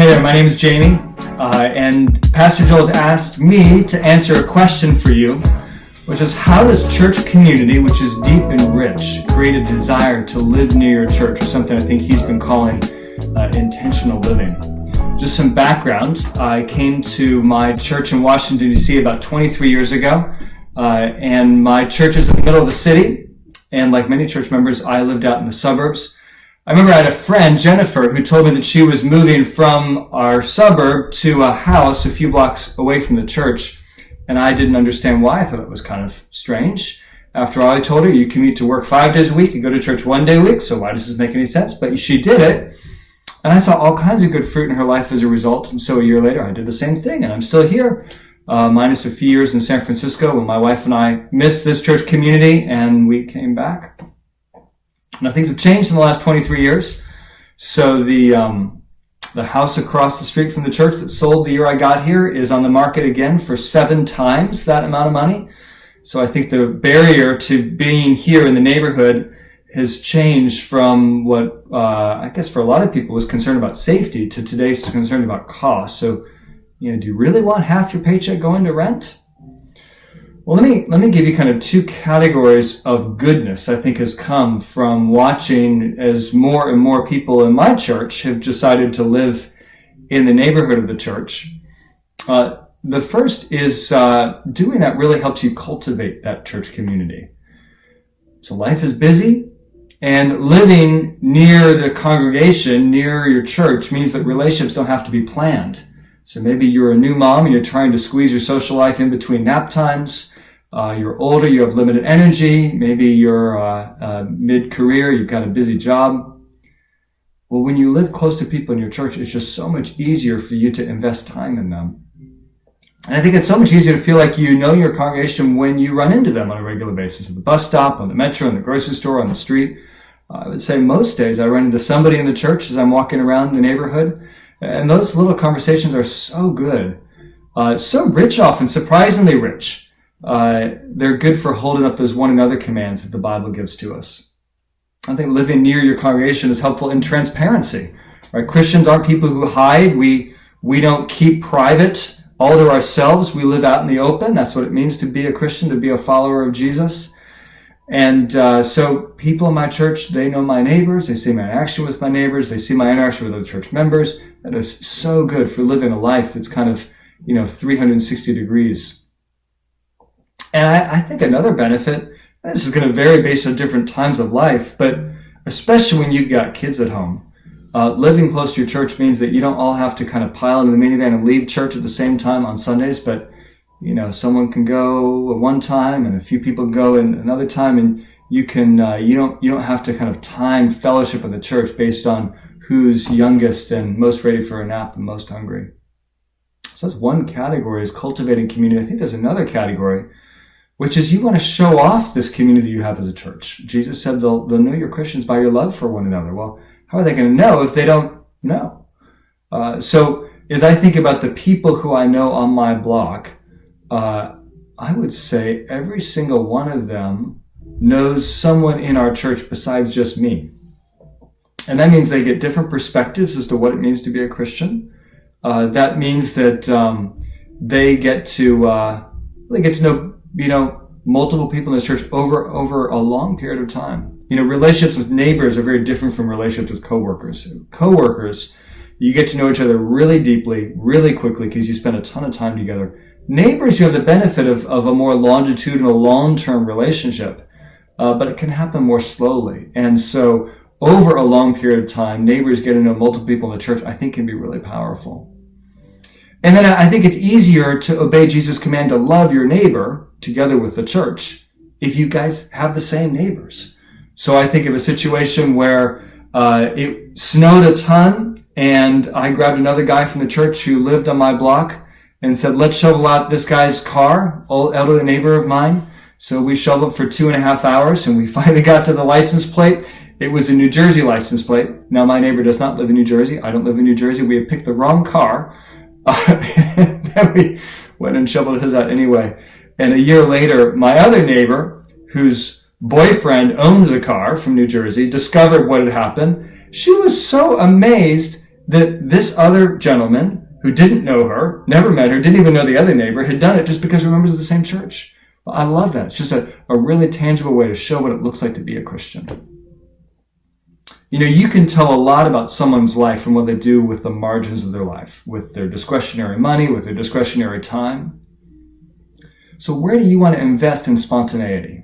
Hey there, my name is Jamie, and Pastor Joel has asked me to answer a question for you, which is how does church community, which is deep and rich, create a desire to live near your church, or something I think he's been calling intentional living. Just some background, I came to my church in Washington, D.C. about 23 years ago, and my church is in the middle of the city, and like many church members, I lived out in the suburbs. I remember I had a friend, Jennifer, who told me that she was moving from our suburb to a house a few blocks away from the church, and I didn't understand why. I thought it was kind of strange. After all, I told her, you commute to work 5 days a week, you go to church 1 day a week, so why does this make any sense? But she did it, and I saw all kinds of good fruit in her life as a result, and so a year later I did the same thing, and I'm still here, minus a few years in San Francisco when my wife and I missed this church community, and we came back. Now, things have changed in the last 23 years. So the house across the street from the church that sold the year I got here is on the market again for 7 times that amount of money. So I think the barrier to being here in the neighborhood has changed from what I guess for a lot of people was concerned about safety to today's concerned about cost. So, do you really want half your paycheck going to rent? Well, let me give you kind of 2 categories of goodness I think has come from watching as more and more people in my church have decided to live in the neighborhood of the church. The first is doing that really helps you cultivate that church community. So life is busy, and living near the congregation, near your church, means that relationships don't have to be planned. So maybe you're a new mom and you're trying to squeeze your social life in between nap times. You're older, you have limited energy. Maybe you're mid-career, you've got a busy job. Well, when you live close to people in your church, it's just so much easier for you to invest time in them. And I think it's so much easier to feel like you know your congregation when you run into them on a regular basis, at the bus stop, on the metro, in the grocery store, on the street. I would say most days I run into somebody in the church as I'm walking around the neighborhood. And those little conversations are so good, so rich often, surprisingly rich. They're good for holding up those one another commands that the Bible gives to us. I think living near your congregation is helpful in transparency. Right? Christians aren't people who hide. We don't keep private all to ourselves. We live out in the open. That's what it means to be a Christian, to be a follower of Jesus. And so people in my church, they know my neighbors. They see my interaction with my neighbors. They see my interaction with other church members. That is so good for living a life that's kind of, 360 degrees. And I think another benefit, this is going to vary based on different times of life, but especially when you've got kids at home, living close to your church means that you don't all have to kind of pile into the minivan and leave church at the same time on Sundays, but someone can go at one time and a few people go in another time, and you can you don't have to kind of time fellowship in the church based on who's youngest and most ready for a nap and most hungry. So that's one category, is cultivating community. I think there's another category, which is you want to show off this community you have as a church. Jesus said they'll know you're Christians by your love for one another. Well, how are they going to know if they don't know? So as I think about the people who I know on my block, I would say every single one of them knows someone in our church besides just me. And that means they get different perspectives as to what it means to be a Christian. That means that they get to know multiple people in the church over a long period of time. Relationships with neighbors are very different from relationships with coworkers. Coworkers, you get to know each other really deeply, really quickly, because you spend a ton of time together. Neighbors, you have the benefit of a more longitudinal, long-term relationship, but it can happen more slowly. And so over a long period of time, neighbors getting to know multiple people in the church, I think, can be really powerful. And then I think it's easier to obey Jesus' command to love your neighbor together with the church if you guys have the same neighbors. So I think of a situation where it snowed a ton, and I grabbed another guy from the church who lived on my block and said, let's shovel out this guy's car, old elderly neighbor of mine. So we shoveled for 2.5 hours, and we finally got to the license plate. It was a New Jersey license plate. Now, my neighbor does not live in New Jersey. I don't live in New Jersey. We had picked the wrong car. Then we went and shoveled his out anyway. And a year later, my other neighbor, whose boyfriend owned the car from New Jersey, discovered what had happened. She was so amazed that this other gentleman who didn't know her, never met her, didn't even know the other neighbor, had done it just because we're members of the same church. Well, I love that. It's just a really tangible way to show what it looks like to be a Christian. You know, you can tell a lot about someone's life from what they do with the margins of their life, with their discretionary money, with their discretionary time. So where do you want to invest in spontaneity?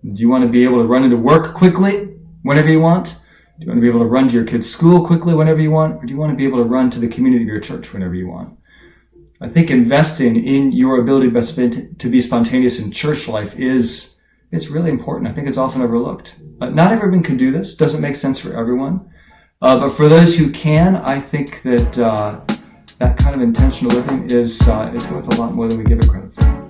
Do you want to be able to run into work quickly whenever you want? Do you want to be able to run to your kid's school quickly whenever you want? Or do you want to be able to run to the community of your church whenever you want? I think investing in your ability to be spontaneous in church life is really important. I think it's often overlooked. Not everyone can do this. Doesn't make sense for everyone. But for those who can, I think that that kind of intentional living is worth a lot more than we give it credit for.